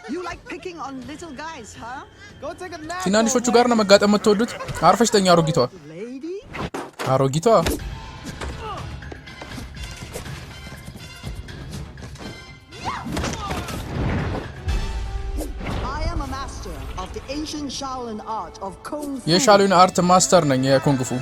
You like picking on little guys, huh? Go take a nap. ትናንሾቹ ጋር ነው መጋጠም የምትወዱት? አርፈሽ ተኛ አሮጊቷ። Lady? አሮጊቷ I am a master of the ancient Shaolin art of Kung Fu. የሻሉን አርት ማስተር ነኝ የኩንግ ፉ።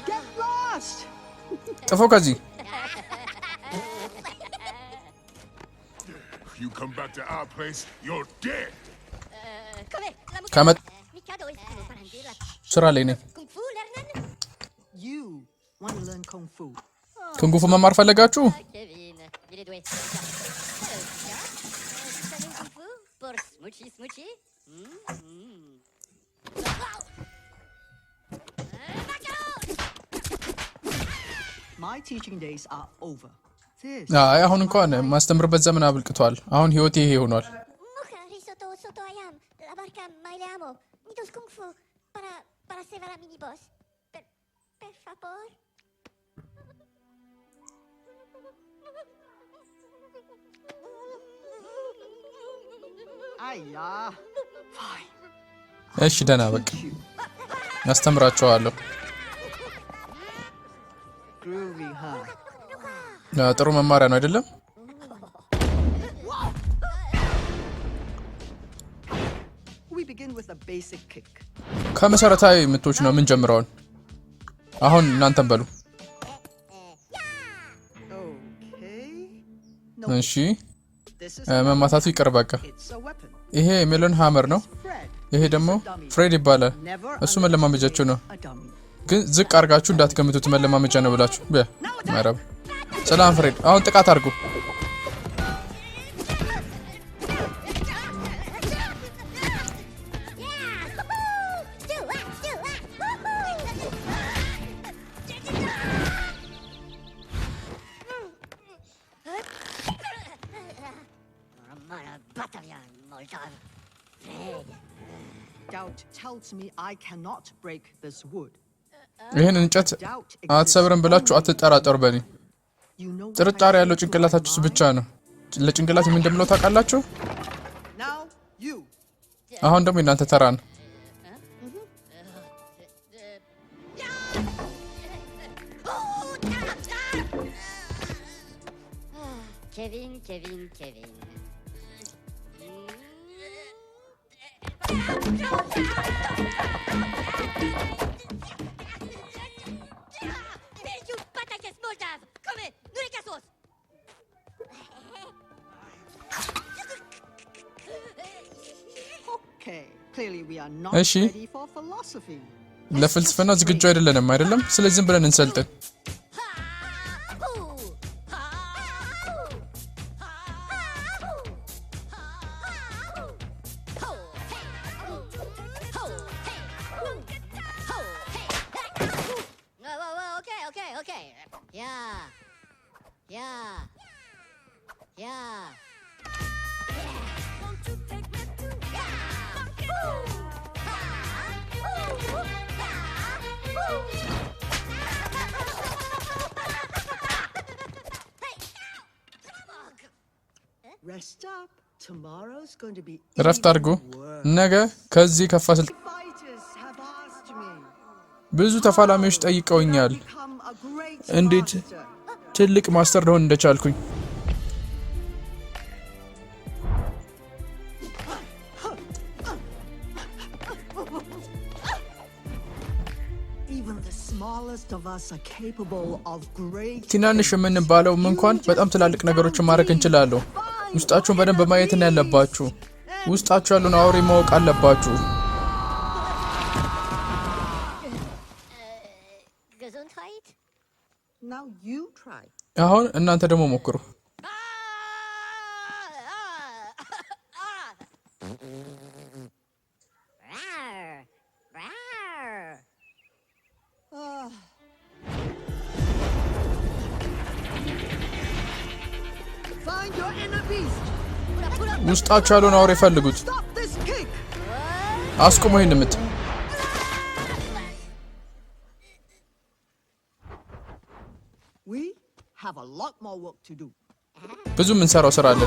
Get lost! ጥፎ ከዚህ If you come back to our place, you're dead. ከመጥ ስራ ላይ ነኝ። You want to learn Kung Fu? ኩንግ ፉ መማር ፈለጋችሁ? My teaching days are over. This አይ አሁን እንኳን ማስተምርበት ዘመን አብልቅቷል። አሁን ህይወቴ ይሄ ሆኗል። Mujer risotto sotto ayam, la barca mai le amo. Nidos kung fu para cebar a mini boss. Per favor. Ayya. Fine. እሺ ደህና በቃ Teach you. አስተምራችኋለሁ። Groovy, huh? ጥሩ መማሪያ ነው አይደለም? We begin with a basic kick. ከመሰረታዊ ምቶች ነው ምን ጀምረው። አሁን እናንተም በሉ። Okay. No, እሺ this is መማታቱ ይቀር በቃ። it's a weapon. ይሄ ሜሎን ሃመር ነው። Fred, ይሄ ደግሞ ፍሬድ ይባላል። never እሱ መለማመጃችሁ ነው። a dummy. ግን ዝቅ አርጋችሁ እንዳትገምቱት መለማመጃ ነው ብላችሁ። በመረብ ሰላም ፍሬድ፣ አሁን ጥቃት አድርጉ። Doubt tells me I cannot break this wood. ይሄን እንጨት Doubt አትሰብረን ብላችሁ አትጠራጠሩ በኔ። You know what ጥርጣሬ I ያለው feel ጭንቅላታችሁ about ብቻ ነው። ለጭንቅላት ምን እንደምለው ታውቃላችሁ? Now you. አሁን ደግሞ እናንተ ተራ ነው። Kevin. Beijo, patates moldav! Come, nureka sos! Okay. Clearly we are not እሺ ready for philosophy. ለፍልስፍና ዝግጁ አይደለንም አይደለም? ስለዚህ ዝም ብለን እንሰልጥን። Okay. Yeah. Rest up. Tomorrow's going to be እረፍት አድርጉ። even worse. ነገ ከዚህ ከፋ ስልት Fighters have asked me. ብዙ ተፋላሚዎች ጠይቀውኛል Become a great እንዴት master. ትልቅ ማስተር ልሆን እንደቻልኩኝ። Even the smallest of us are capable of great ትናንሽ የምንባለው እንኳን በጣም ትላልቅ ነገሮችን ማድረግ እንችላለን። ውስጣችሁን በደንብ ማየት ነው ያለባችሁ። ውስጣችሁ ያለውን አውሬ ማወቅ አለባችሁ። Now you try. አሁን እናንተ ደግሞ ሞክሩ። Find your inner beast. ውስጣችሁ ያለውን አውሬ ፈልጉት። Stop this kick. አስቆሙ ይሄን ምት። We have a lot more work to do. ብዙ ምን ሰራው ስራ አለ።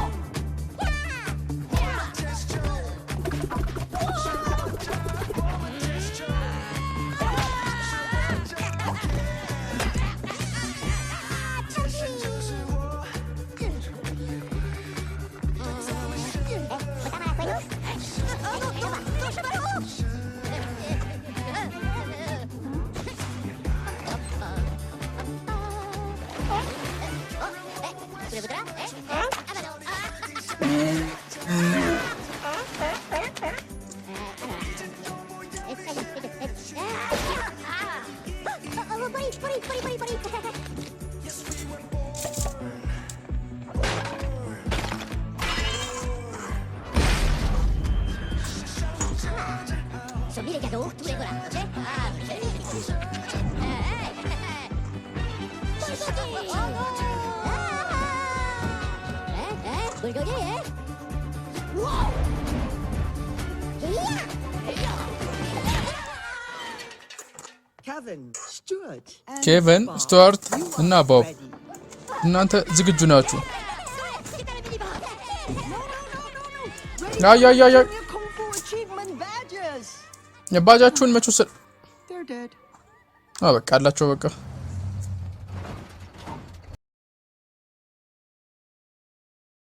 Kevin, Stuart, and ኬቨን፣ Bob, ስቱዋርት you are እና ቦብ ready. እናንተ ዝግጁ ናችሁ? Ready Yeah, yeah, yeah, yeah. for your Kung Fu achievement badges. የባጃችሁን መቹ ስል They're dead. በቃ አላቸው በቃ